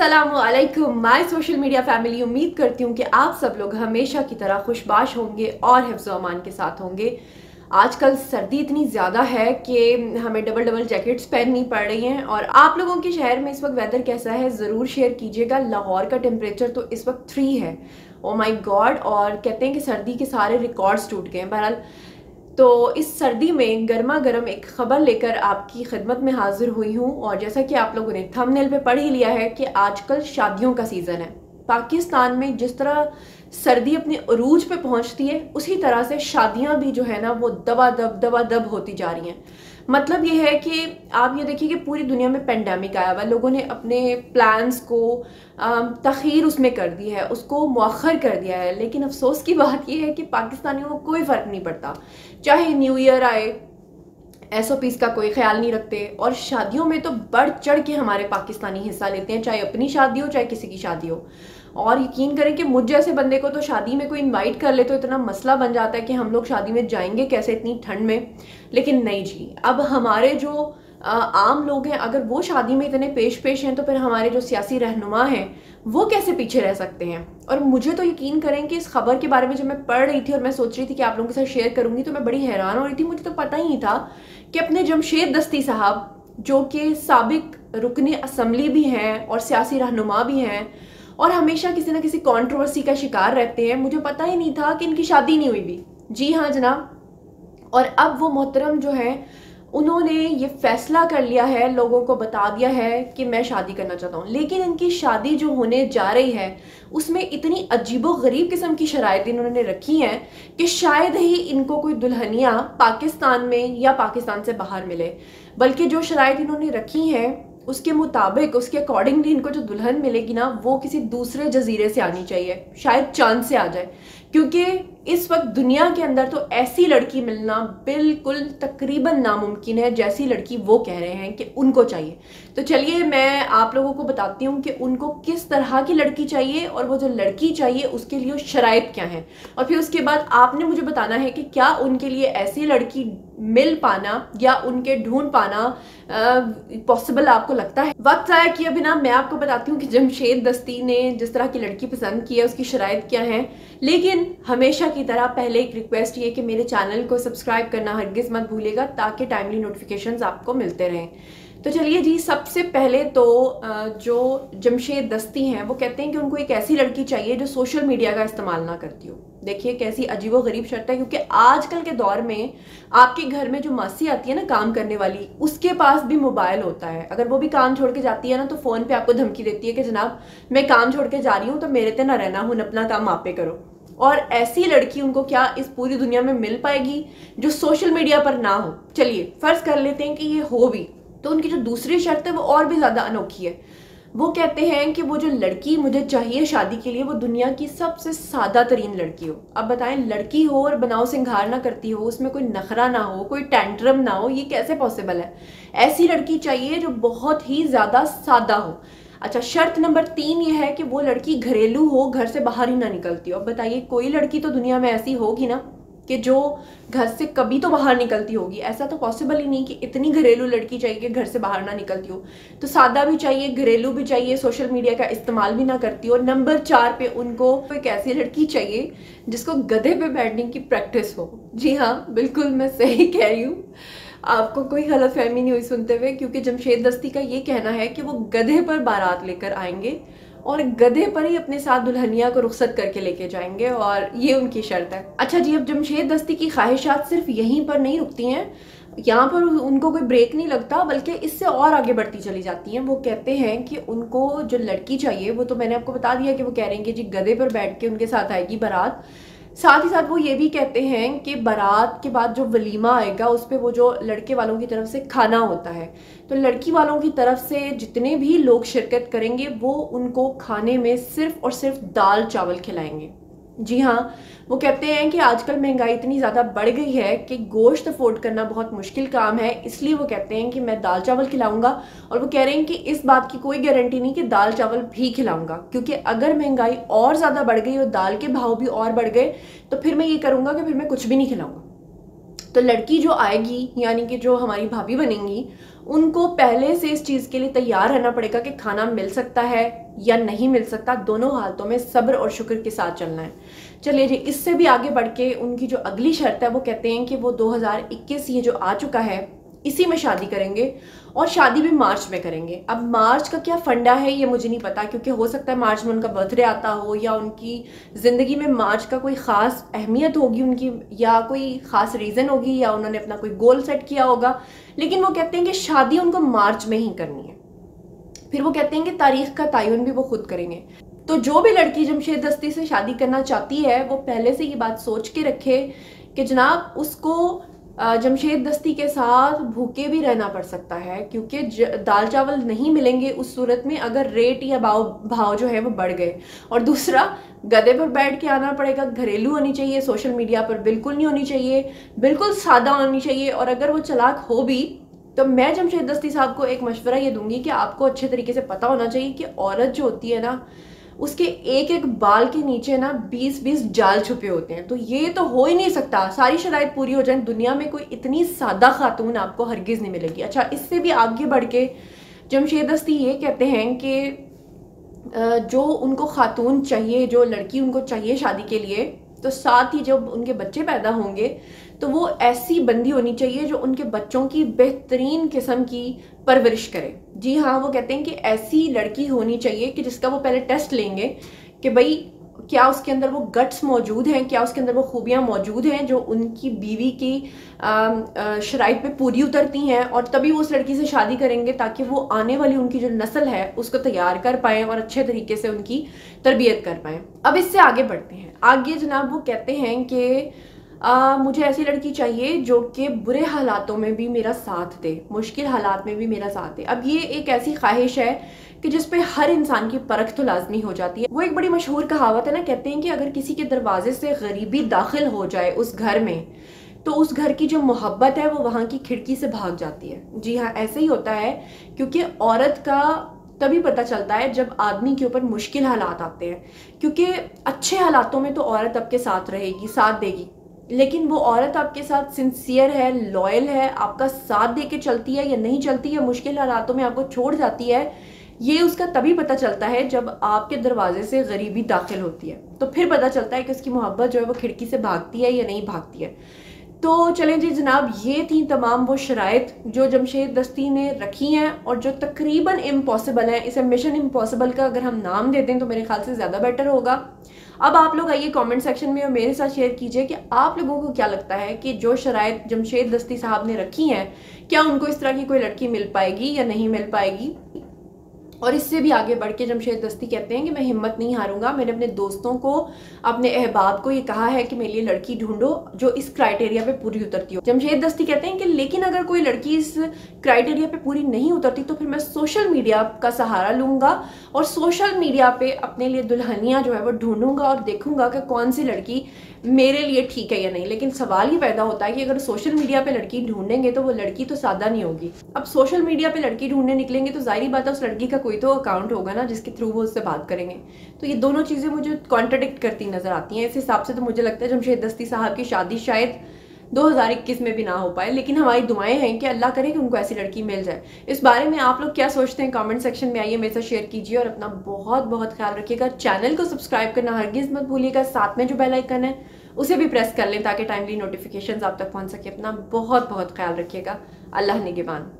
अस्सलामुअलैकुम my social media family. उम्मीद करती हूँ कि आप सब लोग हमेशा की तरह खुशबाश होंगे और हिफ्ज़ अमान के साथ होंगे। आजकल सर्दी इतनी ज़्यादा है कि हमें डबल डबल जैकेट्स पहननी पड़ रही हैं। और आप लोगों के शहर में इस वक्त वेदर कैसा है ज़रूर शेयर कीजिएगा। लाहौर का टेम्परेचर तो इस वक्त 3 है। ओ माई गॉड। और कहते हैं कि सर्दी के सारे रिकॉर्ड्स टूट गए हैं। बहरहाल तो इस सर्दी में गर्मा गर्म एक खबर लेकर आपकी खिदमत में हाजिर हुई हूँ। और जैसा कि आप लोगों ने थंबनेल पे पढ़ ही लिया है कि आजकल शादियों का सीज़न है। पाकिस्तान में जिस तरह सर्दी अपने अरूज पे पहुंचती है उसी तरह से शादियां भी जो है ना वो दबा दब होती जा रही हैं। मतलब ये है कि आप ये देखिए कि पूरी दुनिया में पेंडेमिक आया हुआ, लोगों ने अपने प्लान्स को तखीर उसमें कर दी है, उसको मौखर कर दिया है। लेकिन अफसोस की बात यह है कि पाकिस्तानियों को कोई फ़र्क नहीं पड़ता, चाहे न्यू ईयर आए, SOPs का कोई ख्याल नहीं रखते। और शादियों में तो बढ़ चढ़ के हमारे पाकिस्तानी हिस्सा लेते हैं, चाहे अपनी शादी हो चाहे किसी की शादी हो। और यकीन करें कि मुझ जैसे बंदे को तो शादी में कोई इनवाइट कर ले तो इतना मसला बन जाता है कि हम लोग शादी में जाएंगे कैसे इतनी ठंड में। लेकिन नहीं जी, अब हमारे जो आम लोग हैं अगर वो शादी में इतने पेश हैं तो फिर हमारे जो सियासी रहनुमा हैं वो कैसे पीछे रह सकते हैं। और मुझे तो यकीन करें कि इस खबर के बारे में जब मैं पढ़ रही थी और मैं सोच रही थी कि आप लोगों के साथ शेयर करूंगी तो मैं बड़ी हैरान हो रही थी। मुझे तो पता ही नहीं था कि अपने जमशेद दस्ती साहब जो कि साबिक रुकने असम्बली भी हैं और सियासी रहनुमा भी हैं और हमेशा किसी न किसी कंट्रोवर्सी का शिकार रहते हैं, मुझे पता ही नहीं था कि इनकी शादी नहीं हुई भी। जी हाँ जनाब। और अब वो मोहतरम जो है उन्होंने ये फैसला कर लिया है, लोगों को बता दिया है कि मैं शादी करना चाहता हूँ। लेकिन इनकी शादी जो होने जा रही है उसमें इतनी अजीबो गरीब किस्म की शराइत इन्होंने रखी हैं कि शायद ही इनको कोई दुल्हनिया पाकिस्तान में या पाकिस्तान से बाहर मिले। बल्कि जो शराइत इन्होंने रखी हैं उसके मुताबिक, उसके अकॉर्डिंगली इनको जो दुल्हन मिलेगी ना वो किसी दूसरे जजीरे से आनी चाहिए, शायद चांद से आ जाए। क्योंकि इस वक्त दुनिया के अंदर तो ऐसी लड़की मिलना बिल्कुल तकरीबन नामुमकिन है जैसी लड़की वो कह रहे हैं कि उनको चाहिए। तो चलिए मैं आप लोगों को बताती हूँ कि उनको किस तरह की लड़की चाहिए और वो जो लड़की चाहिए उसके लिए शराइत क्या है। और फिर उसके बाद आपने मुझे बताना है कि क्या उनके लिए ऐसी लड़की मिल पाना या उनके ढूंढ पाना पॉसिबल आपको लगता है। वक्त आया कि अभी ना मैं आपको बताती हूँ कि जमशेद दस्ती ने जिस तरह की लड़की पसंद की है उसकी शराइत क्या है। लेकिन हमेशा की तरह पहले एक रिक्वेस्ट ये कि मेरे चैनल को सब्सक्राइब करना हरगिज़ मत भूलिएगा ताकि टाइमली नोटिफिकेशंस आपको मिलते रहें। तो चलिए जी, सबसे पहले तो जो जमशेद दस्ती हैं वो कहते हैं कि उनको एक ऐसी लड़की चाहिए जो सोशल मीडिया का इस्तेमाल ना करती हो। देखिए कैसी अजीबो गरीब शर्त है, क्योंकि आजकल के दौर में आपके घर में जो मासी आती है ना काम करने वाली, उसके पास भी मोबाइल होता है। अगर वो भी काम छोड़ के जाती है ना तो फ़ोन पे आपको धमकी देती है कि जनाब मैं काम छोड़ के जा रही हूँ तो मेरे ते ना रहना हूँ, अपना काम आप पे करो। और ऐसी लड़की उनको क्या इस पूरी दुनिया में मिल पाएगी जो सोशल मीडिया पर ना हो। चलिए फर्ज कर लेते हैं कि ये हो भी, तो उनकी जो दूसरी शर्त है वो और भी ज्यादा अनोखी है। वो कहते हैं कि वो जो लड़की मुझे चाहिए शादी के लिए वो दुनिया की सबसे सादा तरीन लड़की हो। अब बताएं, लड़की हो और बनाव सिंगार ना करती हो, उसमें कोई नखरा ना हो, कोई टेंट्रम ना हो, ये कैसे पॉसिबल है। ऐसी लड़की चाहिए जो बहुत ही ज्यादा सादा हो। अच्छा, शर्त नंबर 3 ये है कि वो लड़की घरेलू हो, घर से बाहर ही ना निकलती हो। अब बताइए कोई लड़की तो दुनिया में ऐसी होगी ना कि जो घर से कभी तो बाहर निकलती होगी। ऐसा तो पॉसिबल ही नहीं कि इतनी घरेलू लड़की चाहिए कि घर से बाहर ना निकलती हो। तो सादा भी चाहिए, घरेलू भी चाहिए, सोशल मीडिया का इस्तेमाल भी ना करती हो। नंबर 4 पे उनको एक ऐसी लड़की चाहिए जिसको गधे पे बैठने की प्रैक्टिस हो। जी हाँ, बिल्कुल मैं सही कह रही हूँ, आपको कोई गलत फहमी नहीं हुई सुनते हुए। क्योंकि जमशेद दस्ती का ये कहना है कि वो गधे पर बारात लेकर आएंगे और गधे पर ही अपने साथ दुल्हनिया को रुखसत करके लेके जाएंगे, और ये उनकी शर्त है। अच्छा जी, अब जमशेद दस्ती की ख्वाहिशात सिर्फ यहीं पर नहीं रुकती हैं, यहाँ पर उनको कोई ब्रेक नहीं लगता बल्कि इससे और आगे बढ़ती चली जाती हैं। वो कहते हैं कि उनको जो लड़की चाहिए वो तो मैंने आपको बता दिया कि वो कह रहे हैं कि जी गधे पर बैठ के उनके साथ आएगी बारात। साथ ही साथ वो ये भी कहते हैं कि बारात के बाद जो वलीमा आएगा उस पर वो जो लड़के वालों की तरफ से खाना होता है, तो लड़की वालों की तरफ से जितने भी लोग शिरकत करेंगे वो उनको खाने में सिर्फ और सिर्फ दाल चावल खिलाएंगे। जी हाँ, वो कहते हैं कि आजकल महंगाई इतनी ज़्यादा बढ़ गई है कि गोश्त अफोर्ड करना बहुत मुश्किल काम है, इसलिए वो कहते हैं कि मैं दाल चावल खिलाऊंगा। और वो कह रहे हैं कि इस बात की कोई गारंटी नहीं कि दाल चावल भी खिलाऊंगा, क्योंकि अगर महंगाई और ज़्यादा बढ़ गई और दाल के भाव भी और बढ़ गए तो फिर मैं ये करूँगा कि फिर मैं कुछ भी नहीं खिलाऊंगा। तो लड़की जो आएगी यानी कि जो हमारी भाभी बनेंगी, उनको पहले से इस चीज़ के लिए तैयार रहना पड़ेगा कि खाना मिल सकता है या नहीं मिल सकता। दोनों हालतों में सब्र और शुक्र के साथ चलना है। चलिए जी, इससे भी आगे बढ़ के उनकी जो अगली शर्त है वो कहते हैं कि वो 2021 ये जो आ चुका है इसी में शादी करेंगे, और शादी भी मार्च में करेंगे। अब मार्च का क्या फंडा है ये मुझे नहीं पता, क्योंकि हो सकता है मार्च में उनका बर्थडे आता हो, या उनकी ज़िंदगी में मार्च का कोई ख़ास अहमियत होगी उनकी, या कोई ख़ास रीज़न होगी, या उन्होंने अपना कोई गोल सेट किया होगा। लेकिन वो कहते हैं कि शादी उनको मार्च में ही करनी है। फिर वो कहते हैं कि तारीख का तयन भी वो खुद करेंगे। तो जो भी लड़की जमशेद दस्ती से शादी करना चाहती है वो पहले से ये बात सोच के रखे कि जनाब उसको जमशेद दस्ती के साथ भूखे भी रहना पड़ सकता है, क्योंकि दाल चावल नहीं मिलेंगे उस सूरत में अगर रेट या भाव जो है वो बढ़ गए। और दूसरा, गधे पर बैठ के आना पड़ेगा। घरेलू होनी चाहिए, सोशल मीडिया पर बिल्कुल नहीं होनी चाहिए, बिल्कुल सादा होनी चाहिए। और अगर वो चालाक हो भी तो मैं जमशेद दस्ती साहब को एक मशवरा ये दूंगी कि आपको अच्छे तरीके से पता होना चाहिए कि औरत जो होती है ना, उसके एक एक बाल के नीचे ना 20-20 जाल छुपे होते हैं। तो ये तो हो ही नहीं सकता, सारी शराइत पूरी हो जाए, दुनिया में कोई इतनी सादा खातून आपको हरगिज़ नहीं मिलेगी। अच्छा, इससे भी आगे बढ़ के जमशेद दस्ती ये कहते हैं कि जो उनको खातून चाहिए, जो लड़की उनको चाहिए शादी के लिए, तो साथ ही जब उनके बच्चे पैदा होंगे तो वो ऐसी बंदी होनी चाहिए जो उनके बच्चों की बेहतरीन किस्म की परवरिश करे। जी हाँ, वो कहते हैं कि ऐसी लड़की होनी चाहिए कि जिसका वो पहले टेस्ट लेंगे कि भाई क्या उसके अंदर वो गट्स मौजूद हैं, क्या उसके अंदर वो खूबियाँ मौजूद हैं जो उनकी बीवी की शराइत पे पूरी उतरती हैं, और तभी वो उस लड़की से शादी करेंगे ताकि वो आने वाली उनकी जो नस्ल है उसको तैयार कर पाएँ और अच्छे तरीके से उनकी तरबियत कर पाएँ। अब इससे आगे बढ़ते हैं। आगे जनाब वो कहते हैं कि मुझे ऐसी लड़की चाहिए जो कि बुरे हालातों में भी मेरा साथ दे, मुश्किल हालात में भी मेरा साथ दे। अब ये एक ऐसी ख्वाहिश है कि जिस पे हर इंसान की परख तो लाजमी हो जाती है। वो एक बड़ी मशहूर कहावत है ना, कहते हैं कि अगर किसी के दरवाजे से गरीबी दाखिल हो जाए उस घर में, तो उस घर की जो मोहब्बत है वो वहाँ की खिड़की से भाग जाती है। जी हाँ, ऐसे ही होता है, क्योंकि औरत का तभी पता चलता है जब आदमी के ऊपर मुश्किल हालात आते हैं। क्योंकि अच्छे हालातों में तो औरत आपके साथ रहेगी, साथ देगी, लेकिन वो औरत आपके साथ सिंसियर है, लॉयल है, आपका साथ दे के चलती है या नहीं चलती है, मुश्किल हालातों में आपको छोड़ जाती है, ये उसका तभी पता चलता है जब आपके दरवाजे से गरीबी दाखिल होती है। तो फिर पता चलता है कि उसकी मोहब्बत जो है वो खिड़की से भागती है या नहीं भागती है। तो चलें जी जनाब, ये थी तमाम वो शराइत जो जमशेद दस्ती ने रखी हैं और जो तकरीबन इम्पॉसिबल है। इसे मिशन इम्पॉसिबल का अगर हम नाम दे दें तो मेरे ख्याल से ज़्यादा बेटर होगा। अब आप लोग आइए कमेंट सेक्शन में और मेरे साथ शेयर कीजिए कि आप लोगों को क्या लगता है कि जो शराइत जमशेद दस्ती साहब ने रखी हैं, क्या उनको इस तरह की कोई लड़की मिल पाएगी या नहीं मिल पाएगी। और इससे भी आगे बढ़ के जमशेद दस्ती कहते हैं कि मैं हिम्मत नहीं हारूंगा। मैंने अपने दोस्तों को, अपने अहबाब को ये कहा है कि मेरे लिए लड़की ढूंढो जो इस क्राइटेरिया पे पूरी उतरती हो। जमशेद दस्ती कहते हैं कि लेकिन अगर कोई लड़की इस क्राइटेरिया पे पूरी नहीं उतरती तो फिर मैं सोशल मीडिया का सहारा लूंगा और सोशल मीडिया पे अपने लिए दुल्हनियाँ जो है वो ढूंढूंगा और देखूंगा कि कौन सी लड़की मेरे लिए ठीक है या नहीं। लेकिन सवाल ये पैदा होता है कि अगर सोशल मीडिया पे लड़की ढूंढेंगे तो वो लड़की तो सादा नहीं होगी। अब सोशल मीडिया पे लड़की ढूंढने निकलेंगे तो जाहिर बात है उस लड़की का कोई तो अकाउंट होगा ना जिसके थ्रू वो उससे बात करेंगे। तो ये दोनों चीज़ें मुझे कॉन्ट्राडिक्ट करती नजर आती हैं। इस हिसाब से तो मुझे लगता है जमशेद दस्ती साहब की शादी शायद 2021 में भी ना हो पाए, लेकिन हमारी दुआएं हैं कि अल्लाह करे कि उनको ऐसी लड़की मिल जाए। इस बारे में आप लोग क्या सोचते हैं कमेंट सेक्शन में आइए, मेरे साथ शेयर कीजिए और अपना बहुत बहुत ख्याल रखिएगा। चैनल को सब्सक्राइब करना हरगिज़ मत भूलिएगा, साथ में जो बेल आइकन है उसे भी प्रेस कर लें ताकि टाइमली नोटिफिकेशंस आप तक पहुंच सके। अपना बहुत बहुत ख्याल रखिएगा। अल्लाह निगहबान।